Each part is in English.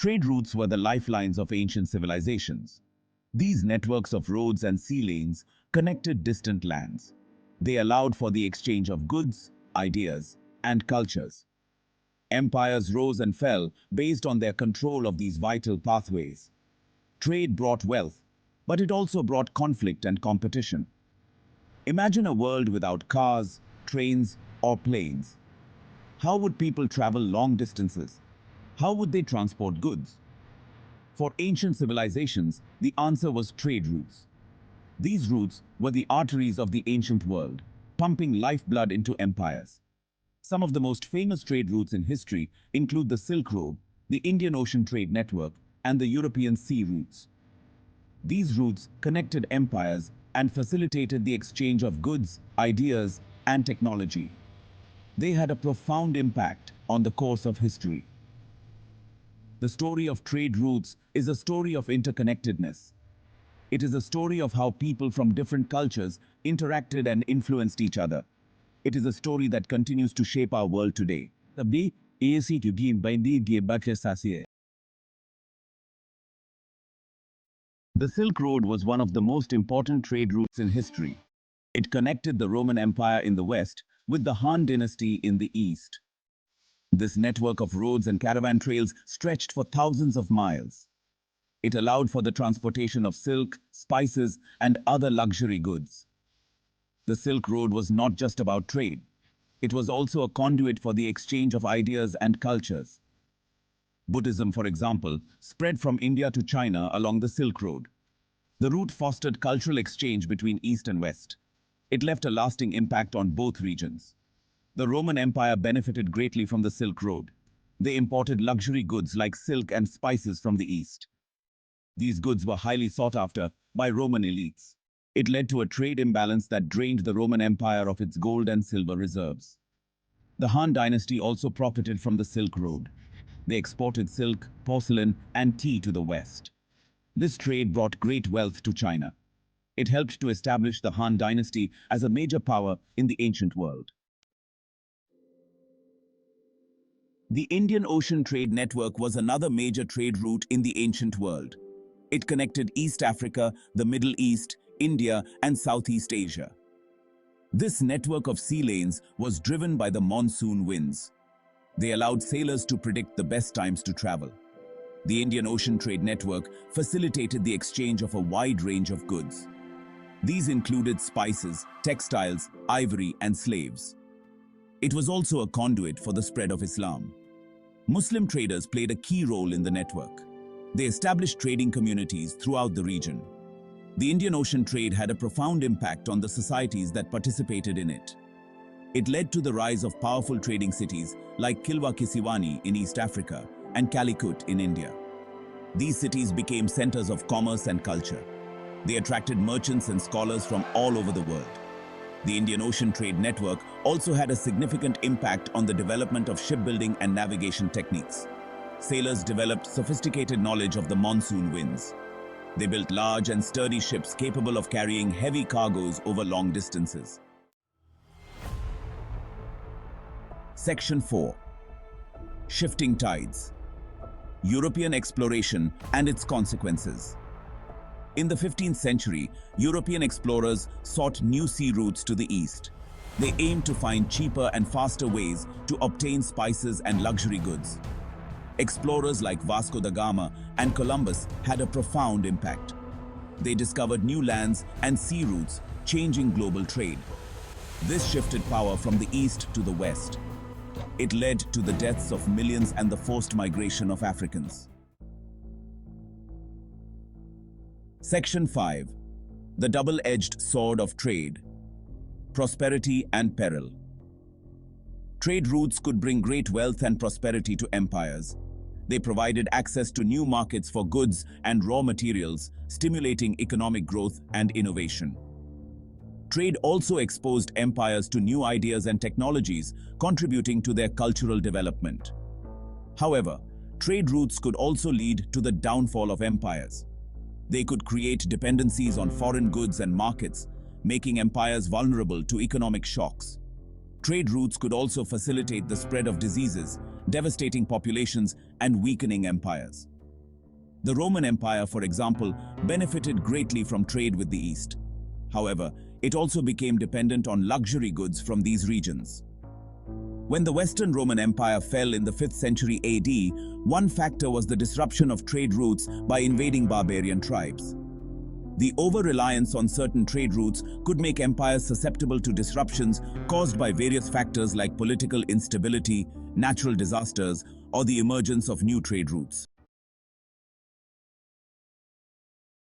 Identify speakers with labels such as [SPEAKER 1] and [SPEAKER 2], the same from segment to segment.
[SPEAKER 1] Trade routes were the lifelines of ancient civilizations. These networks of roads and sea lanes connected distant lands. They allowed for the exchange of goods, ideas, and cultures. Empires rose and fell based on their control of these vital pathways. Trade brought wealth, but it also brought conflict and competition. Imagine a world without cars, trains, or planes. How would people travel long distances? How would they transport goods? For ancient civilizations, the answer was trade routes. These routes were the arteries of the ancient world, pumping lifeblood into empires. Some of the most famous trade routes in history include the Silk Road, the Indian Ocean Trade Network, and the European sea routes. These routes connected empires and facilitated the exchange of goods, ideas, and technology. They had a profound impact on the course of history. The story of trade routes is a story of interconnectedness. It is a story of how people from different cultures interacted and influenced each other. It is a story that continues to shape our world today. The Silk Road was one of the most important trade routes in history. It connected the Roman Empire in the west with the Han Dynasty in the east. This network of roads and caravan trails stretched for thousands of miles. It allowed for the transportation of silk, spices, and other luxury goods. The Silk Road was not just about trade. It was also a conduit for the exchange of ideas and cultures. Buddhism, for example, spread from India to China along the Silk Road. The route fostered cultural exchange between East and West. It left a lasting impact on both regions. The Roman Empire benefited greatly from the Silk Road. They imported luxury goods like silk and spices from the East. These goods were highly sought after by Roman elites. It led to a trade imbalance that drained the Roman Empire of its gold and silver reserves. The Han Dynasty also profited from the Silk Road. They exported silk, porcelain, and tea to the West. This trade brought great wealth to China. It helped to establish the Han Dynasty as a major power in the ancient world. The Indian Ocean Trade Network was another major trade route in the ancient world. It connected East Africa, the Middle East, India, and Southeast Asia. This network of sea lanes was driven by the monsoon winds. They allowed sailors to predict the best times to travel. The Indian Ocean Trade Network facilitated the exchange of a wide range of goods. These included spices, textiles, ivory, and slaves. It was also a conduit for the spread of Islam. Muslim traders played a key role in the network. They established trading communities throughout the region. The Indian Ocean trade had a profound impact on the societies that participated in it. It led to the rise of powerful trading cities like Kilwa Kisiwani in East Africa and Calicut in India. These cities became centers of commerce and culture. They attracted merchants and scholars from all over the world. The Indian Ocean Trade Network also had a significant impact on the development of shipbuilding and navigation techniques. Sailors developed sophisticated knowledge of the monsoon winds. They built large and sturdy ships capable of carrying heavy cargoes over long distances. Section 4. Shifting tides. European exploration and its consequences. In the 15th century, European explorers sought new sea routes to the east. They aimed to find cheaper and faster ways to obtain spices and luxury goods. Explorers like Vasco da Gama and Columbus had a profound impact. They discovered new lands and sea routes, changing global trade. This shifted power from the east to the west. It led to the deaths of millions and the forced migration of Africans. Section 5. The double-edged sword of trade. Prosperity and peril. Trade routes could bring great wealth and prosperity to empires. They provided access to new markets for goods and raw materials, stimulating economic growth and innovation. Trade also exposed empires to new ideas and technologies, contributing to their cultural development. However, trade routes could also lead to the downfall of empires. They could create dependencies on foreign goods and markets, making empires vulnerable to economic shocks. Trade routes could also facilitate the spread of diseases, devastating populations and weakening empires. The Roman Empire, for example, benefited greatly from trade with the East. However, it also became dependent on luxury goods from these regions. When the Western Roman Empire fell in the 5th century AD, one factor was the disruption of trade routes by invading barbarian tribes. The over-reliance on certain trade routes could make empires susceptible to disruptions caused by various factors like political instability, natural disasters, or the emergence of new trade routes.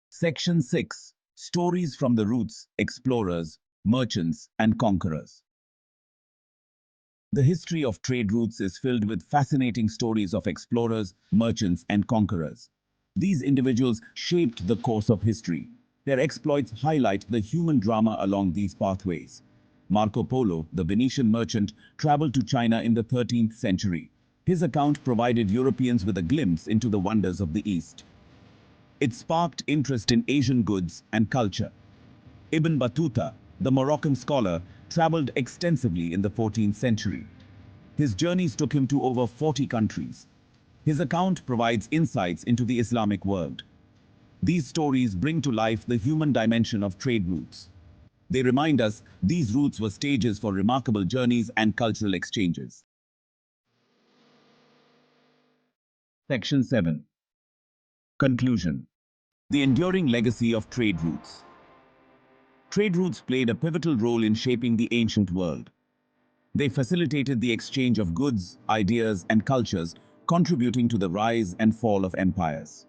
[SPEAKER 1] Section 6. Stories from the Routes, Explorers, Merchants, and Conquerors. The history of trade routes is filled with fascinating stories of explorers, merchants, and conquerors. These individuals shaped the course of history. Their exploits highlight the human drama along these pathways. Marco Polo, the Venetian merchant, traveled to China in the 13th century. His account provided Europeans with a glimpse into the wonders of the East. It sparked interest in Asian goods and culture. Ibn Battuta, the Moroccan scholar, traveled extensively in the 14th century. His journeys took him to over 40 countries. His account provides insights into the Islamic world. These stories bring to life the human dimension of trade routes. They remind us these routes were stages for remarkable journeys and cultural exchanges. Section 7. Conclusion. The enduring legacy of trade routes. Trade routes played a pivotal role in shaping the ancient world. They facilitated the exchange of goods, ideas, and cultures, contributing to the rise and fall of empires.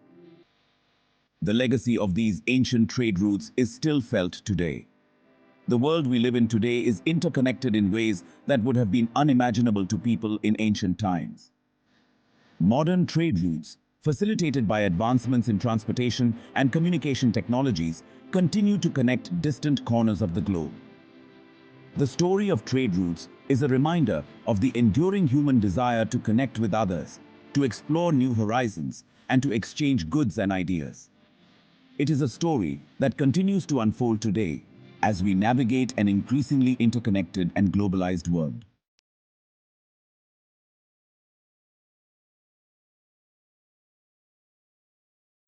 [SPEAKER 1] The legacy of these ancient trade routes is still felt today. The world we live in today is interconnected in ways that would have been unimaginable to people in ancient times. Modern trade routes, facilitated by advancements in transportation and communication technologies, continue to connect distant corners of the globe. The story of trade routes is a reminder of the enduring human desire to connect with others, to explore new horizons, and to exchange goods and ideas. It is a story that continues to unfold today as we navigate an increasingly interconnected and globalized world.